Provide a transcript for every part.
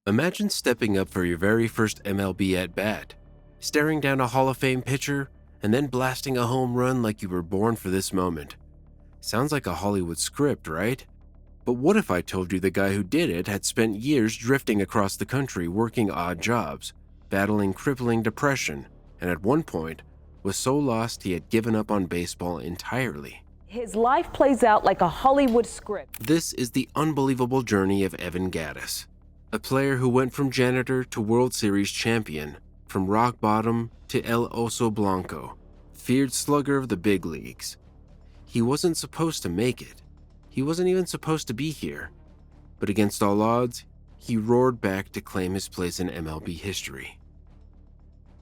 Imagine stepping up for your very first MLB at-bat, staring down a Hall of Fame pitcher, and then blasting a home run like you were born for this moment. Sounds like a Hollywood script, right? But what if I told you the guy who did it had spent years drifting across the country working odd jobs, battling crippling depression, and at one point was so lost he had given up on baseball entirely? His life plays out like a Hollywood script. This is the unbelievable journey of Evan Gattis, a player who went from janitor to World Series champion, from rock bottom to El Oso Blanco, feared slugger of the big leagues. He wasn't supposed to make it. He wasn't even supposed to be here. But against all odds, he roared back to claim his place in MLB history.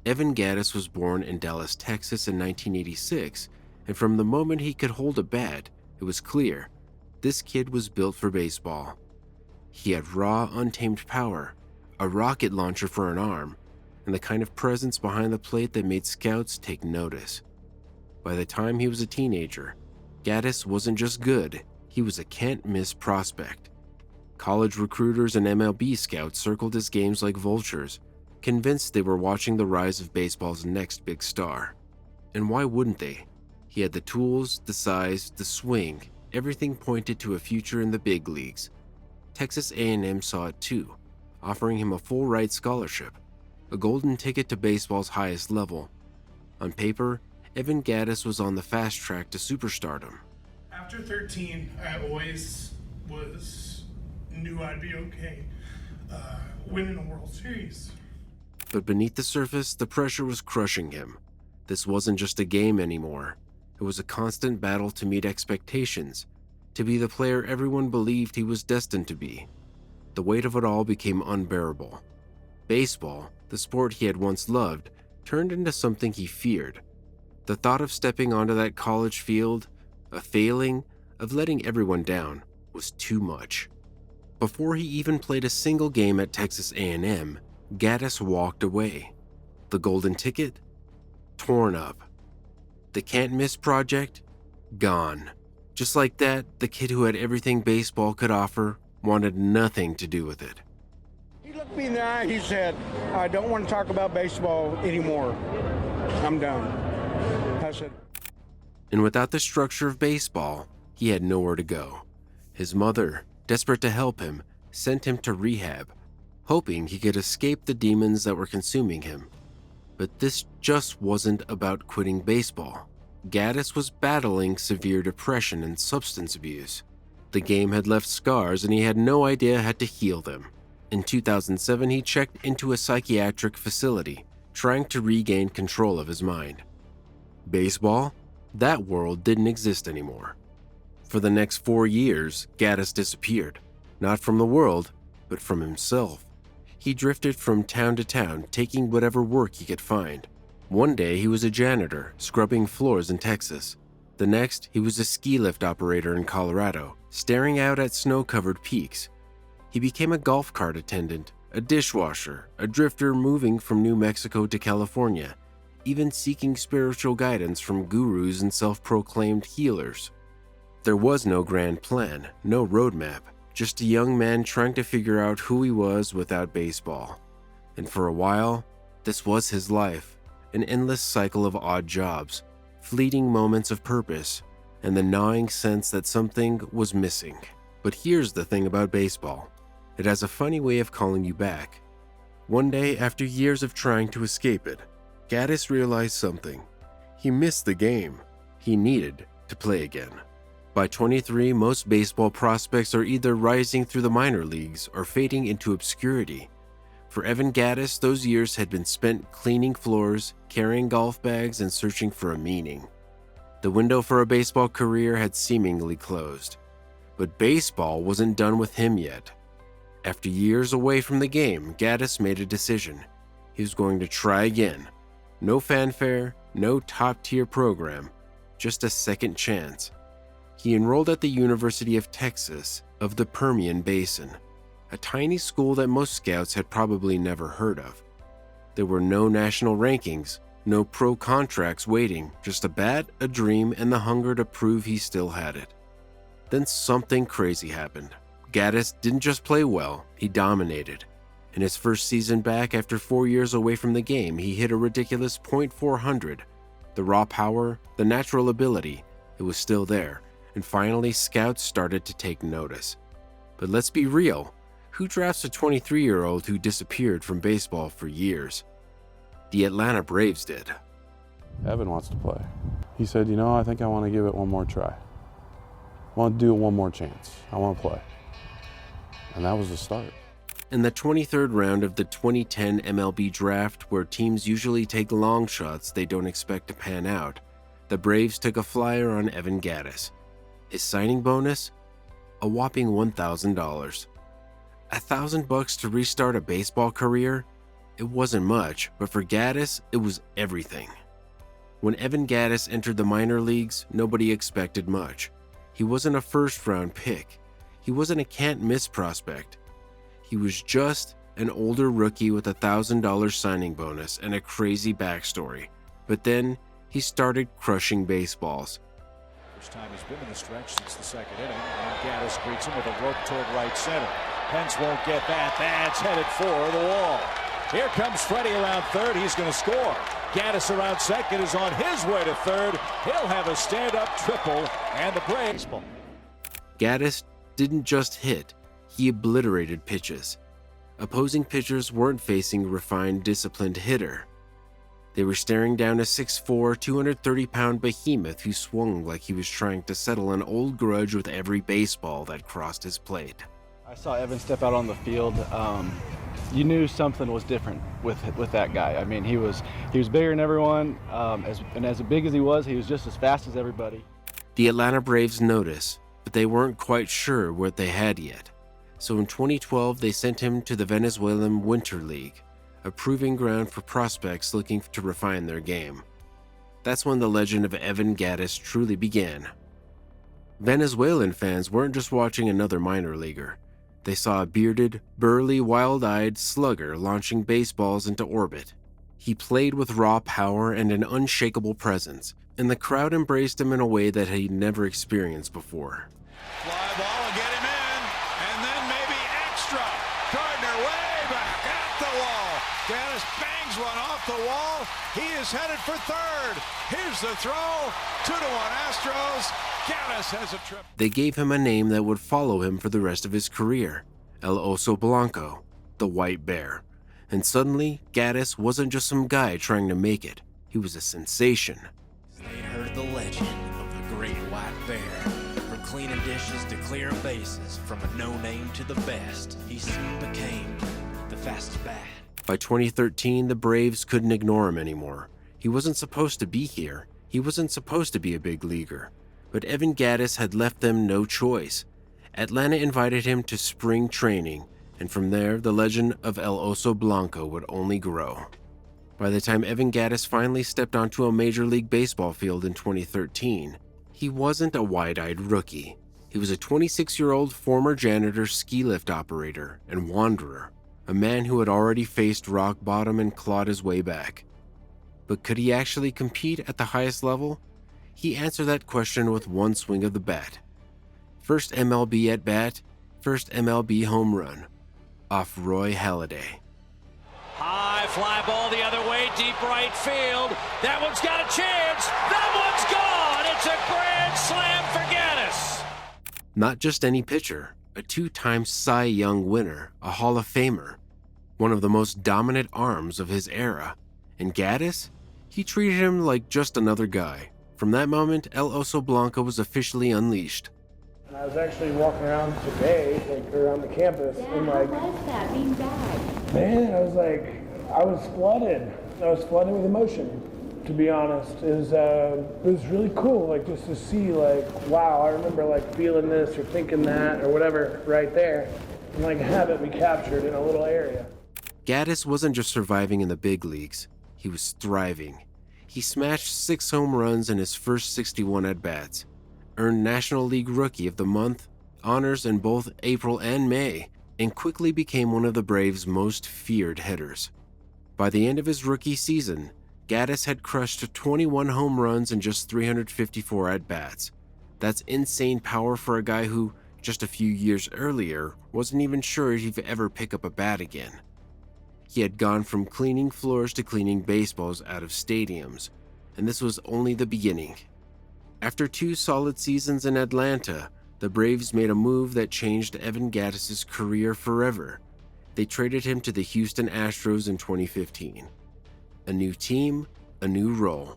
Evan Gattis was born in Dallas, Texas in 1986, and from the moment he could hold a bat, it was clear this kid was built for baseball. He had raw, untamed power, a rocket launcher for an arm, and the kind of presence behind the plate that made scouts take notice. By the time he was a teenager, Gattis wasn't just good, he was a can't-miss prospect. College recruiters and MLB scouts circled his games like vultures, convinced they were watching the rise of baseball's next big star. And why wouldn't they? He had the tools, the size, the swing, everything pointed to a future in the big leagues. Texas A&M saw it too, offering him a full-ride scholarship, a golden ticket to baseball's highest level. On paper, Evan Gattis was on the fast track to superstardom. After 13, I always knew I'd be okay winning a World Series. But beneath the surface, the pressure was crushing him. This wasn't just a game anymore. It was a constant battle to meet expectations, to be the player everyone believed he was destined to be. The weight of it all became unbearable. Baseball, the sport he had once loved, turned into something he feared. The thought of stepping onto that college field, of failing, of letting everyone down, was too much. Before he even played a single game at Texas A&M, Gattis walked away. The golden ticket? Torn up. The can't-miss project? Gone. Just like that, the kid who had everything baseball could offer wanted nothing to do with it. He looked me in the eye, he said, "I don't want to talk about baseball anymore. I'm done." I said, And without the structure of baseball, he had nowhere to go. His mother, desperate to help him, sent him to rehab, hoping he could escape the demons that were consuming him. But this just wasn't about quitting baseball. Gattis was battling severe depression and substance abuse. The game had left scars and he had no idea how to heal them. In 2007, he checked into a psychiatric facility, trying to regain control of his mind. Baseball? That world didn't exist anymore. For the next 4 years, Gattis disappeared, not from the world, but from himself. He drifted from town to town, taking whatever work he could find. One day, he was a janitor, scrubbing floors in Texas. The next, he was a ski lift operator in Colorado, staring out at snow-covered peaks. He became a golf cart attendant, a dishwasher, a drifter moving from New Mexico to California, even seeking spiritual guidance from gurus and self-proclaimed healers. There was no grand plan, no roadmap, just a young man trying to figure out who he was without baseball. And for a while, this was his life, an endless cycle of odd jobs, fleeting moments of purpose, and the gnawing sense that something was missing. But here's the thing about baseball. It has a funny way of calling you back. One day, after years of trying to escape it, Gattis realized something. He missed the game. He needed to play again. By 23, most baseball prospects are either rising through the minor leagues or fading into obscurity. For Evan Gattis, those years had been spent cleaning floors, carrying golf bags, and searching for a meaning. The window for a baseball career had seemingly closed. But baseball wasn't done with him yet. After years away from the game, Gattis made a decision. He was going to try again. No fanfare, no top-tier program, just a second chance. He enrolled at the University of Texas of the Permian Basin, a tiny school that most scouts had probably never heard of. There were no national rankings, no pro contracts waiting, just a bat, a dream, and the hunger to prove he still had it. Then something crazy happened. Gattis didn't just play well, he dominated. In his first season back after 4 years away from the game, he hit a ridiculous .400. The raw power, the natural ability, it was still there, and finally scouts started to take notice. But let's be real, who drafts a 23-year-old who disappeared from baseball for years? The Atlanta Braves did. Evan wants to play. He said, I think I want to give it one more try. I want to do it one more chance. I want to play. And that was the start. In the 23rd round of the 2010 MLB draft, where teams usually take long shots they don't expect to pan out, the Braves took a flyer on Evan Gattis. His signing bonus? A whopping $1,000. $1,000 to restart a baseball career? It wasn't much, but for Gattis, it was everything. When Evan Gattis entered the minor leagues, nobody expected much. He wasn't a first-round pick. He wasn't a can't-miss prospect. He was just an older rookie with a $1,000 signing bonus and a crazy backstory. But then, he started crushing baseballs. First time he's been in the stretch since the second inning, and Gattis greets him with a rope toward right center. Pence won't get that. That's headed for the wall. Here comes Freddie around third. He's going to score. Gattis around second is on his way to third. He'll have a stand-up triple, and the Braves. Gattis didn't just hit, he obliterated pitches. Opposing pitchers weren't facing a refined, disciplined hitter. They were staring down a 6'4", 230-pound behemoth who swung like he was trying to settle an old grudge with every baseball that crossed his plate. I saw Evan step out on the field. You knew something was different with that guy. I mean, he was bigger than everyone, as big as he was just as fast as everybody. The Atlanta Braves noticed, but they weren't quite sure what they had yet. So in 2012, they sent him to the Venezuelan Winter League, a proving ground for prospects looking to refine their game. That's when the legend of Evan Gattis truly began. Venezuelan fans weren't just watching another minor leaguer. They saw a bearded, burly, wild-eyed slugger launching baseballs into orbit. He played with raw power and an unshakable presence, and the crowd embraced him in a way that he'd never experienced before. Fly ball and get him in, and then maybe extra. Gardner way back at the wall. Gattis bangs one off the wall. He is headed for third. Here's the throw. 2-1 Astros. Gattis has a trip. They gave him a name that would follow him for the rest of his career, El Oso Blanco, the White Bear. And suddenly, Gattis wasn't just some guy trying to make it. He was a sensation. They heard the legend of the great White Bear. From cleaning dishes to clearing bases, from a no-name to the best, he soon became the fastest bat. By 2013, the Braves couldn't ignore him anymore. He wasn't supposed to be here. He wasn't supposed to be a big leaguer. But Evan Gattis had left them no choice. Atlanta invited him to spring training, and from there, the legend of El Oso Blanco would only grow. By the time Evan Gattis finally stepped onto a Major League Baseball field in 2013, he wasn't a wide-eyed rookie. He was a 26-year-old former janitor, ski lift operator, and wanderer, a man who had already faced rock bottom and clawed his way back. But could he actually compete at the highest level? He answered that question with one swing of the bat. First MLB at bat, first MLB home run, off Roy Halladay. High fly ball the other way, deep right field. That one's got a chance. That one's gone. It's a grand slam for Gattis. Not just any pitcher, a two-time Cy Young winner, a Hall of Famer, one of the most dominant arms of his era. And Gattis? He treated him like just another guy. From that moment, El Oso Blanco was officially unleashed. I was actually walking around today, around the campus, and how was that being back? Man, I was flooded. I was flooded with emotion, to be honest. It was really cool, just to see, wow, I remember, feeling this or thinking that or whatever right there, and, have it be captured in a little area. Gattis wasn't just surviving in the big leagues. He was thriving. He smashed 6 home runs in his first 61 at-bats, earned National League Rookie of the Month, honors in both April and May, and quickly became one of the Braves' most feared hitters. By the end of his rookie season, Gattis had crushed 21 home runs in just 354 at-bats. That's insane power for a guy who, just a few years earlier, wasn't even sure he'd ever pick up a bat again. He had gone from cleaning floors to cleaning baseballs out of stadiums, and this was only the beginning. After 2 solid seasons in Atlanta, the Braves made a move that changed Evan Gattis' career forever. They traded him to the Houston Astros in 2015. A new team, a new role.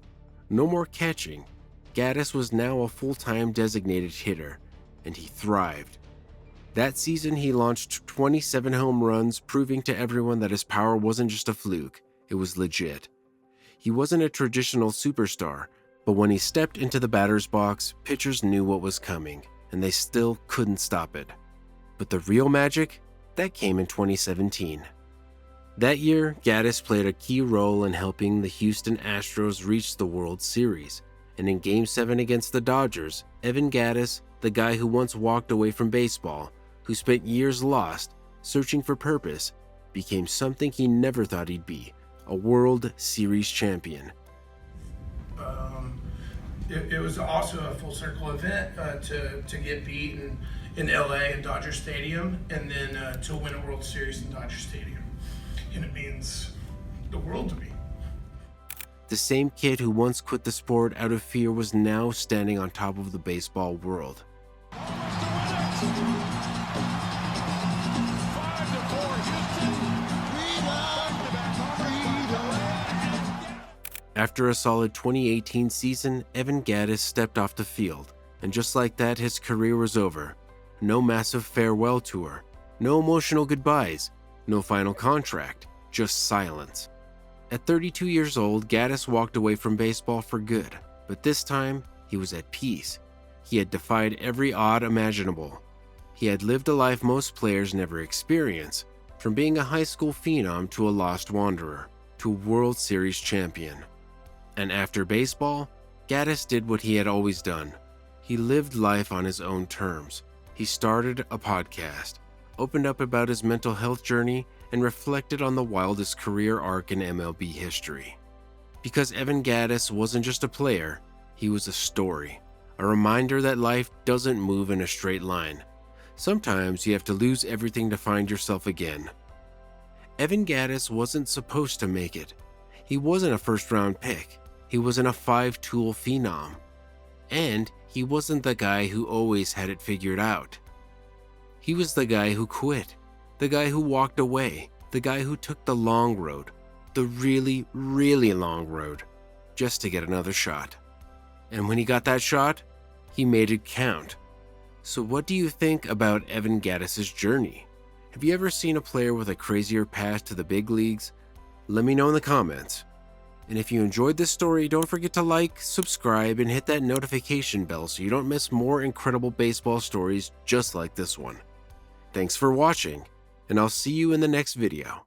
No more catching. Gattis was now a full-time designated hitter, and he thrived. That season, he launched 27 home runs, proving to everyone that his power wasn't just a fluke, it was legit. He wasn't a traditional superstar, but when he stepped into the batter's box, pitchers knew what was coming, and they still couldn't stop it. But the real magic? That came in 2017. That year, Gattis played a key role in helping the Houston Astros reach the World Series, and in Game 7 against the Dodgers, Evan Gattis, the guy who once walked away from baseball, who spent years lost, searching for purpose, became something he never thought he'd be, a World Series champion. It was also a full circle event to get beat in LA at Dodger Stadium, and then to win a World Series in Dodger Stadium. And it means the world to me. The same kid who once quit the sport out of fear was now standing on top of the baseball world. After a solid 2018 season, Evan Gattis stepped off the field, and just like that, his career was over. No massive farewell tour, no emotional goodbyes, no final contract, just silence. At 32 years old, Gattis walked away from baseball for good, but this time, he was at peace. He had defied every odd imaginable. He had lived a life most players never experience, from being a high school phenom to a lost wanderer, to a World Series champion. And after baseball, Gattis did what he had always done. He lived life on his own terms. He started a podcast, opened up about his mental health journey, and reflected on the wildest career arc in MLB history. Because Evan Gattis wasn't just a player, he was a story, a reminder that life doesn't move in a straight line. Sometimes you have to lose everything to find yourself again. Evan Gattis wasn't supposed to make it. He wasn't a first-round pick. He wasn't a 5-tool phenom. And he wasn't the guy who always had it figured out. He was the guy who quit, the guy who walked away, the guy who took the long road, the really, really long road, just to get another shot. And when he got that shot, he made it count. So what do you think about Evan Gattis' journey? Have you ever seen a player with a crazier path to the big leagues? Let me know in the comments. And if you enjoyed this story, don't forget to like, subscribe, and hit that notification bell so you don't miss more incredible baseball stories just like this one. Thanks for watching, and I'll see you in the next video.